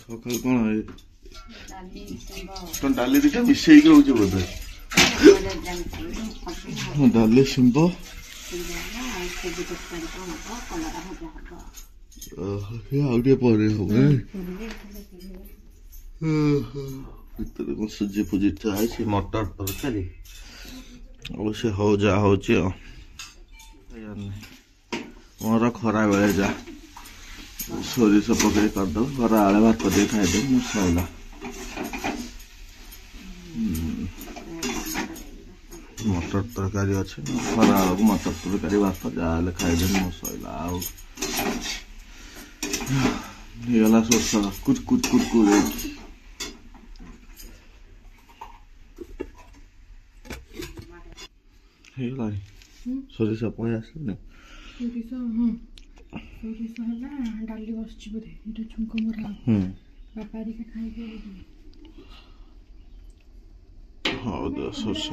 सकाल कौन है डाली दिटा मिसई के होचे बोधे डाली शिंब आगे पड़े हो सुजी फुजी है मटर तरकारी अवश्य हो जा हो मोर खरा बेले जा सोरिष पकड़ करदे खरा आले भात दे खाईदे मो सैला मटर तरकारी अच्छे खरा आलू मटर तरकारी भात जाले खाईदे मो सैला आगला सोर्स कुट कुट कुट कुट सोरिष पकड़ आसने डाली बस बोधे छुंक मरा बापा खाई हाँ सोर्स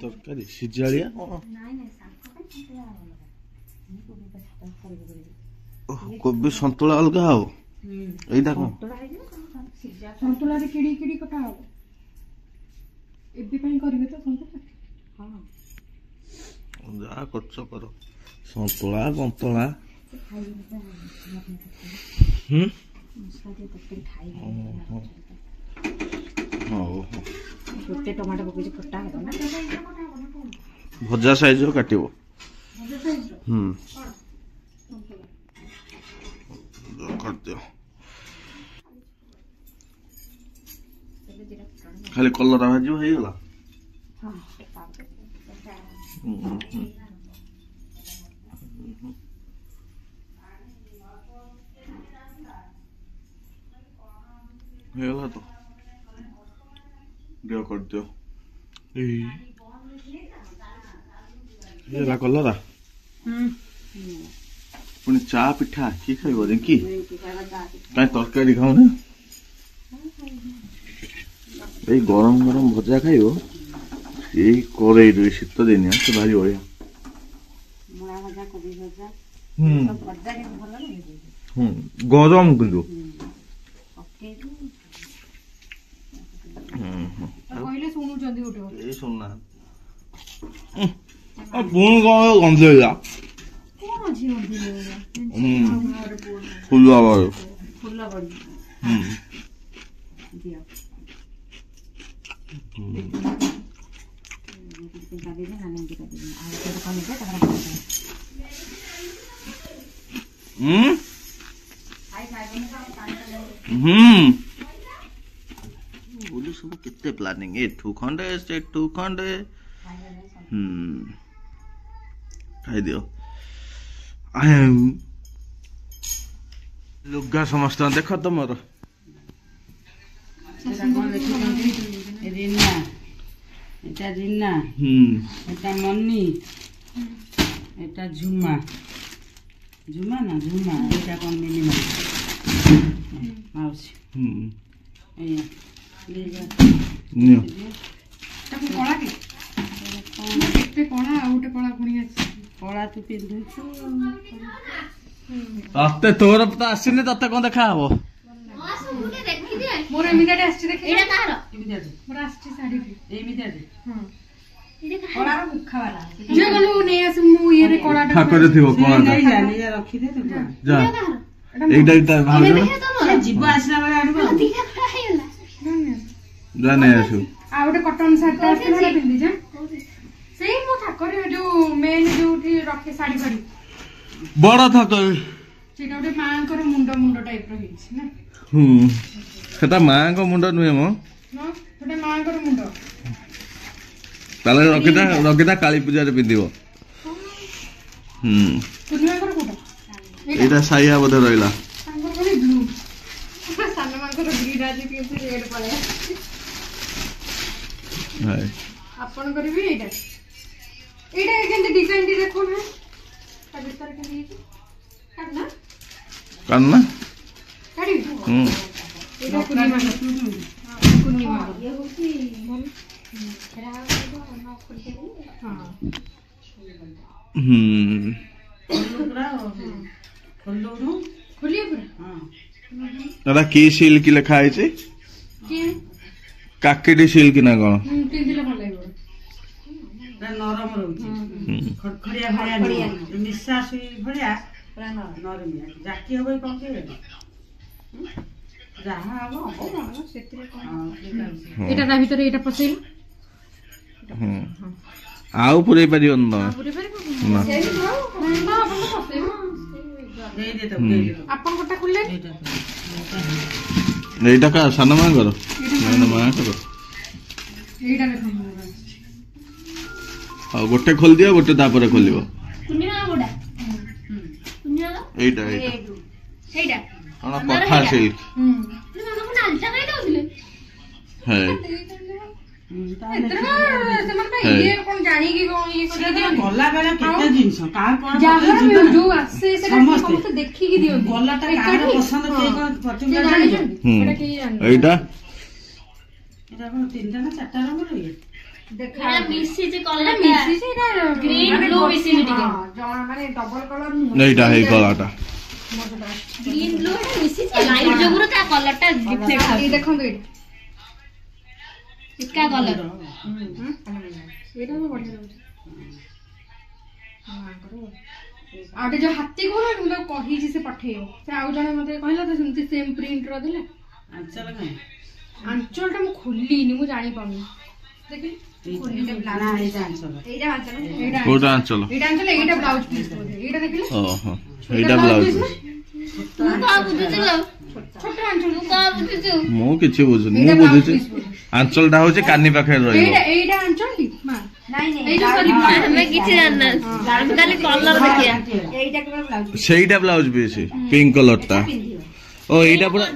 तरकारी सिजाड़िया कोबी संतुला अलग आओ एटा कौन संतुला रे किड़ी किड़ी कटा हो एबी पई करबे तो संतुला हां जा करछ करो संतुला गंतुला मसला दे तकरी खाई हां गोटे टमाटो पके खट्टा है ना भजा साइज रो काटिबो काट दियो खाली कलर भाजी हो गला हेला तो दियो कर दियो ये कलरा पुणी चा पिठा कि खाइबो देखि काई तरकारी खाऊ ना ए गरम गरम भजा खाइबो ए करे रे शीत दिन से भारी बढ़िया मुळा भजा कोबी भजा सब भजा के भल लागे गरम किंतु ओके कहले सुनु जल्दी उठो ए सुनना अब बोल गयो गंधे जा कोन अछि गंधे फुल्ला बड़ दिया बोली सब कितने प्लानिंग ए ठू खंडे से ठू खंडे खाई दियो लुगा समस्त देख तुम रीना এটা रीना এটা মন্নি এটা ঝুমা ঝুমা না ঝুমা এটা কোন মিনিমা মাউসি এই ले जा নিও তাকে কলা কি দেখতে কলা আউটে কলা পুনি আছে কলা তু পিন্ধুছু আতে তোর তো আসিনি ততে কোন দেখা হবো मोर एमिडिएट आछि देखि एटा कारो एमिडिएट मोर आछि साड़ी के एमिडिएट हां एटा कोला रो मुखा वाला जे गनु ने आसु मु ये रे कोला ठाकर थिबो कोला नहीं जाने जा रखी दे तो जा एटा इटा भाग जा से जीव आसला वाला आडबो दिखा खाइला जाने आसु आ ओटे कॉटन शर्ट आछि वाला पिंदी जा सेही मु ठाकर जो मेन जोठी रखे साड़ी साड़ी बड़ा ठाकर सेटा ओटे मांकर मुंडो मुंडो टाइप रो हिछि ना सेटा मां को मुंडा नुहे मो न ओटे मांकर मुंडो ताले रखिता काली पूजा रे पिंदिबो पुनिया कर कोटा एटा साइया बदे रहिला सांगर कोनी ब्लू साना मांकर ग्रीन आज के रेड पळे हाय आपण करबी एटा एटा केंते डिजाइन दि देखो ना करना दादा की सील की लिखा है काकेटी सील की ना कौन नरम रोचे खड़खड़िया भाया निश्वास भाया नरम जाकी हम कौन जहाँ हम एटा भीतर एटा पसेल आउ पुरे परिबन न आपन कोटा खुलले एटा का सान मा करो ना मा करो एटा देखो हाँ गोटे खोल दिया गोटे तापर खोलिबो एटा कथा सिल्क है गला बेला केते जिंस कार कोन जो आसे से समस्त देखि कि दियो गलाटा कार पसंद के कोन पर्टिकुलर जानि एटा के जानि एटा एटा कोन तीनटा ना चारटा रंग रही देखा मिसी जे कलर मिसी जे ग्रीन ब्लू मिसी जे टिके माने डबल कलर एटा है कलरटा ग्रीन ब्लू मिसी जे लाइट जोगुरो ता कलरटा डिफरेंट है देखो तो इसका कलर एटा तो बढ़िया लागे हां करो आटे जो हाथी को ना मुझे कही जी से पठेयो से आउ जने मते कहला तो सेमती सेम प्रिंट रो देले अंचल आंचलटा मु खोलली नि मु जानि पाउनी देखि कोटा चलो एटा ब्लाउज पीस एटा देखिले ओहो एटा ब्लाउज छोटा आंचल का बुझिछु मु किछि बुझुनी मु बुझिछु आंचलटा होचे कानी पाखे रहिबो एटा आंचल ली मां नहीं एटा सॉरी हमें किछि जानना खाली कलर देखिया एटा के ब्लाउज सेइटा ब्लाउज पीस पिंक कलरटा ओ एटा पूरा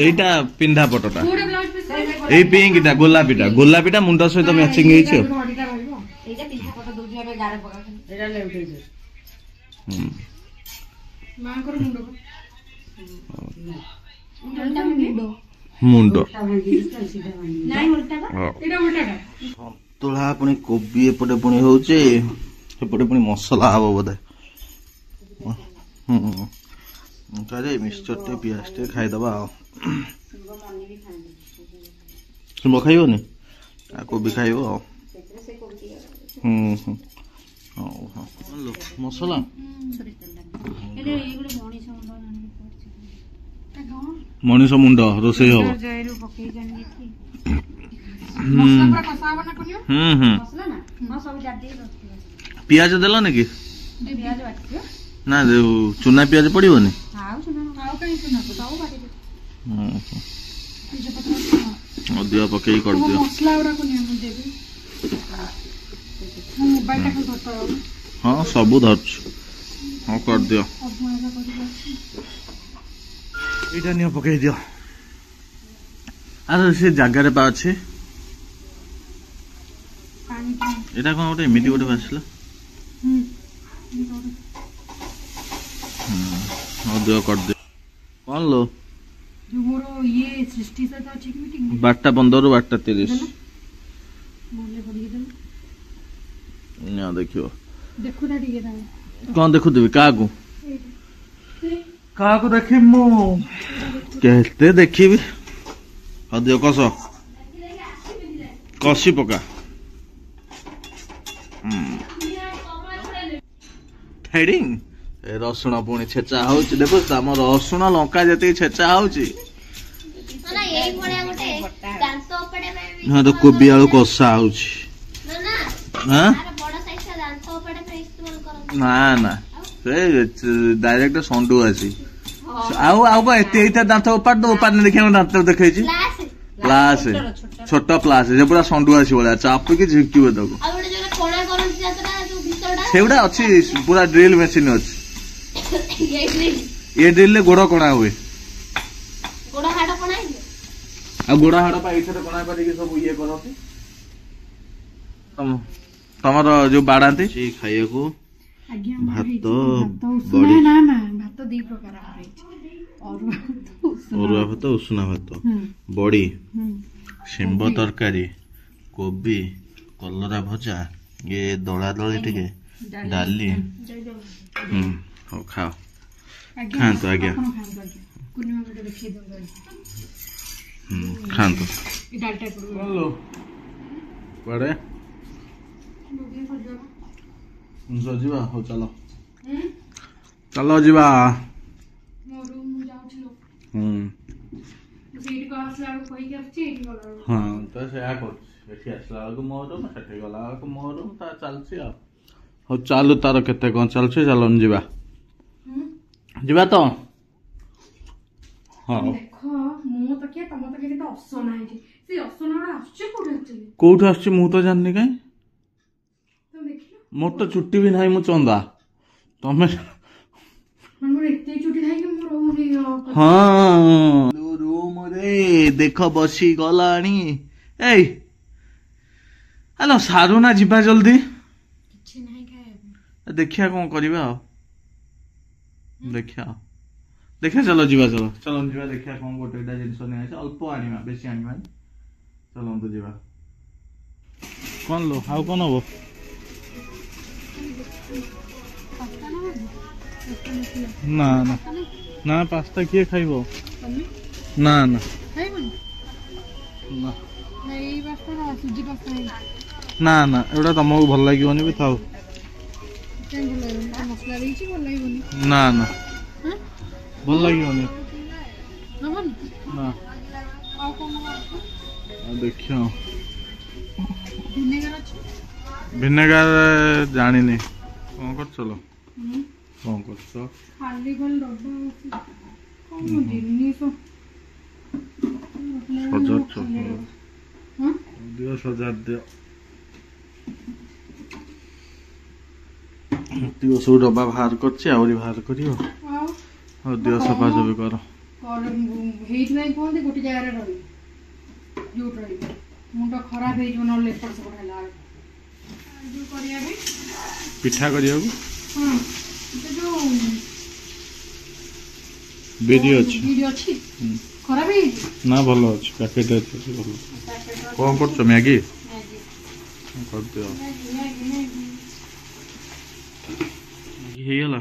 एटा पिंधा पटटा पूरा ब्लाउज पीस ए पिंकटा गोलापीटा मुंडा सहित मैचिंग हेछि एटा पिंधा पट दोजी हबे गारे पका एटा ले उठै छै मां कर मुंडो मुंडो नहीं उल्टा एटा उल्टाटा तुला पुणी कोबी एपटे पुणी होचे एपटे पुणी मसला हबो बोधे करे मिक्सचर टे पियाज टे खाई दबा सुबह खाइबनी आ कोबी खाइबो मसला मनीष मुंड रोसई हम पियाज देल ना कि ना चुना पियाज पड़ोनी दिया पकई कर दियो हाँ सब धरछ हाँ कर दियो एटा नियो पकई दियो अरे से जगह रे पा अछि एटा कोन ओटे एमिति ओटे बासला और दियो कर दियो कोन लो जो मोरो ये सृष्टि से तो अच्छी मीटिंग 12:15 ରୁ 12:30 मोले पड़ी दे ना देखियो देखु ना ठीक है कोन देखु देबी कागु देखि मु कहते देखिबी और दियो कसी पका थ्रेडिंग रसुण पुणी छेचा होची देखो आम रसुण लंका जति छेचा होची हाँ तो कोबी आलू कषा होची ना ना से डायरेक्ट संडू आसी आउ आउ एते दांत उपाड़ दो उपाड़ देखिए दांत देखै छी प्लास छोटा प्लास जे पूरा संडू आसी बोला चाप के झिकिबे दको सेउडा अछि पूरा ड्रिल मशीन अछि ये ड्रिल ले गोड़ कोणा हुए गोड़ हाड़ कोणा है आ गोड़ हाड़ पा इथे कोणा करी के सब ये करथि तमर जो बाडांती सी खाइया को ଭାତ ଉଷୁନା ନା ନା ଭାତ ଦି ପ୍ରକାର ଅରୁଆ ଭାତ ଉଷୁନା ଭାତ ବଡି ଶିମ୍ବ ତରକାରୀ କୋବି କଲରା ଭଜା ଇଏ ଦଳା ଦଳି ଟିକେ ଡାଲି ହଉ ଖାଅ ଖାଆନ୍ତୁ ଆଜ୍ଞା ଖାଆନ୍ତୁ କୁଆଡେ ଯିବା ହଉ ଚାଲ ଚାଲ ଯିବା ହଁ ତ ସେୟା କରୁଛି ଏଠି ଆସିଲା ବେଳକୁ ମୋ ରୁମ୍ ସେଠି ଗଲା ବେଳକୁ ମୋ ରୁମ୍ ତା ଚାଲିଛି ଆଉ ହଉ ଚାଲୁ ତାର କେତେ କଣ ଚାଲୁଛି ଚାଲୁନି ଯିବା ଯିବା ତ ହଁ କୋଉଠୁ ଆସୁଛି ମୁଁ ତ ଜାଣିନି କାଇଁ ମୋର ତ ଚୁଟି ବି ନାହିଁ ମୁଁ ଚନ୍ଦା ତମେ ହଁ ରୁମରେ ଦେଖ ବସି ଗଲାଣି ଏଇ ଆଲୋ ସାରୁନା ଯିବା ଜଲ୍ଦି ଦେଖିବା କଣ କରିବା ଆଉ ଦେଖିବା ଚାଲ ଯିବା ଯିବା ଦେଖିବା କଣ ଗୋଟେ ଜିନିଷ ନେଇ ଆସିବା ଅଳ୍ପ ଆଣିବା ବେଶୀ ଆଣିବା ଚାଲନ୍ତୁ ଯିବା କଣ लो ଆଉ କଣ ହବ ନା ନା ନା ପାସ୍ତା କିଏ ଖାଇବ ନା ନା ନା ନା ଏଗୁଡ଼ା ତମକୁ ଭଲ ଲାଗିବନି ବି ଥାଉ ନା ନା ଭଲ ଲାଗିବନି ନା ଦେଖିଆ ଭିନେଗାର ଜାଣିନି କଣ କରୁଛ କଣ କରୁଛ ସଜାର ଦିଅ ସବୁ ଡବା ବାହାର କରିଛି ଆହୁରି ବାହାର କରିବ ହଉ ଦିଅ ସଫାସଫି କର ହେଇଥିପାଇଁ କୁହନ୍ତି ଗୋଟେ ଜାଗାରେ ରହିବ ଯୋଉଠି ରହିବ ମୁଣ୍ଡ ଖରାପ ହେଇଯିବ ନହେଲେ ଏପଟ ସେପଟ ହେଲା ଯୋଉ କରିବା ପାଇଁ ପିଠା କରିବାକୁ ବିରି ଅଛି ଖରାପ ହେଇଛି ନା ଭଲ ଅଛି ପ୍ୟାକେଟ ଅଛି ଭଲ କଣ କରୁଛ ମ୍ୟାଗି କରିଦିଅ ହେଇଗଲା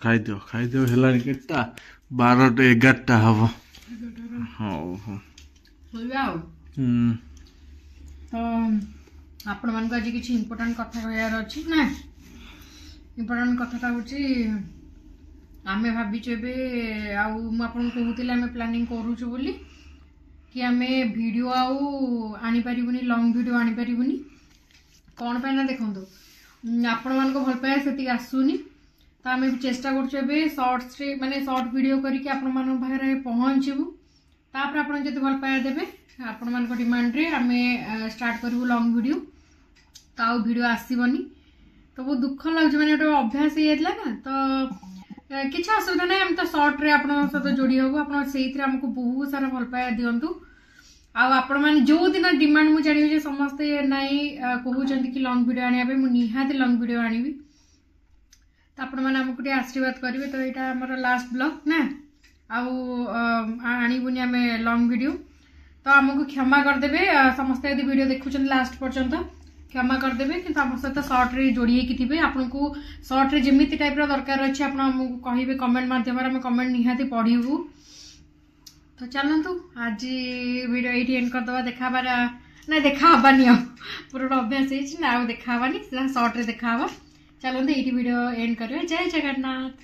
ଖାଇଦିଅ ହେଲାଣି କେତେଟା 12ଟା 11ଟା ହବ ହଉ ତ ଆପଣମାନଙ୍କୁ ଆଜି କିଛି ଇମ୍ପୋର୍ଟାଣ୍ଟ କଥା କହିବାର ଅଛି ନା ଇମ୍ପୋର୍ଟାଣ୍ଟ କଥାଟା ହେଉଛି ଆମେ ଭାବିଛୁ ଏବେ ଆଉ ମୁଁ ଆପଣଙ୍କୁ କହୁଥିଲି ଆମେ ପ୍ଲାନିଂ କରୁଛୁ ବୋଲି କି ଆମେ ଭିଡ଼ିଓ ଆଉ ଆଣିପାରିବୁନି ଲଙ୍ଗ୍ ଭିଡ଼ିଓ ଆଣିପାରିବୁନି କ'ଣ ପାଇଁ ନା ଦେଖନ୍ତୁ ଆପଣମାନଙ୍କ ଭଲ ପାଇବା ସେତିକି ଆସୁନି ତ ଆମେ ଚେଷ୍ଟା କରୁଛୁ ଏବେ ସର୍ଟସରେ ମାନେ ସର୍ଟ ଭିଡ଼ିଓ କରିକି ଆପଣମାନଙ୍କ ପାଖରେ ପହଞ୍ଚିବୁ ତାପରେ ଆପଣ ଯଦି ଭଲ ପାଇବା ଦେବେ ଆପଣମାନଙ୍କ ଡିମାଣ୍ଡରେ ଆମେ ଷ୍ଟାର୍ଟ କରିବୁ ଲଙ୍ଗ୍ ଭିଡ଼ିଓ ତ ଆଉ ଭିଡ଼ିଓ ଆସିବନି ତ ବହୁତ ଦୁଃଖ ଲାଗୁଛି ମାନେ ଗୋଟେ ଅଭ୍ୟାସ ହେଇଯାଇଥିଲା ନା ତ କିଛି ଅସୁବିଧା ନାହିଁ ଆମେ ତ ସର୍ଟରେ ଆପଣଙ୍କ ସହିତ ଯୋଡ଼ି ହେବୁ ଆପଣ ସେଇଥିରେ ଆମକୁ ବହୁତ ସାରା ଭଲ ପାଇବା ଦିଅନ୍ତୁ ଆଉ ଆପଣମାନେ ଯେଉଁ ଦିନ ଡିମାଣ୍ଡ ମୁଁ ଜାଣିବି ଯେ ସମସ୍ତେ ନାଇଁ କହୁଛନ୍ତି କି ଲଙ୍ଗ୍ ଭିଡ଼ିଓ ଆଣିବା ପାଇଁ ମୁଁ ନିହାତି ଲଙ୍ଗ୍ ଭିଡ଼ିଓ ଆଣିବି ତ ଆପଣମାନେ ଆମକୁ ଟିକେ ଆଶୀର୍ବାଦ କରିବେ ତ ଏଇଟା ଆମର ଲାଷ୍ଟ ବ୍ଲଗ୍ ନା ଆଉ ଆଣିବୁନି ଆମେ ଲଙ୍ଗ୍ ଭିଡ଼ିଓ ତ ଆମକୁ କ୍ଷମା କରିଦେବେ ସମସ୍ତେ ଯଦି ଭିଡ଼ିଓ ଦେଖୁଛନ୍ତି ଲାଷ୍ଟ ପର୍ଯ୍ୟନ୍ତ क्षमा करदेवे कि सहित सर्ट्रे जोड़ी होती आपको सर्ट्रे जमी टाइप दरकार अच्छे आपको कहे कमेंट मध्यम कमेंट निहाती पढ़ू तो चलतु आज वीडियो ये एंड करदे देखा ना देखाबानी पूरा अभ्यास ना देखा सर्ट्रे देखा चलते ये वीडियो एंड करें जय जगन्नाथ।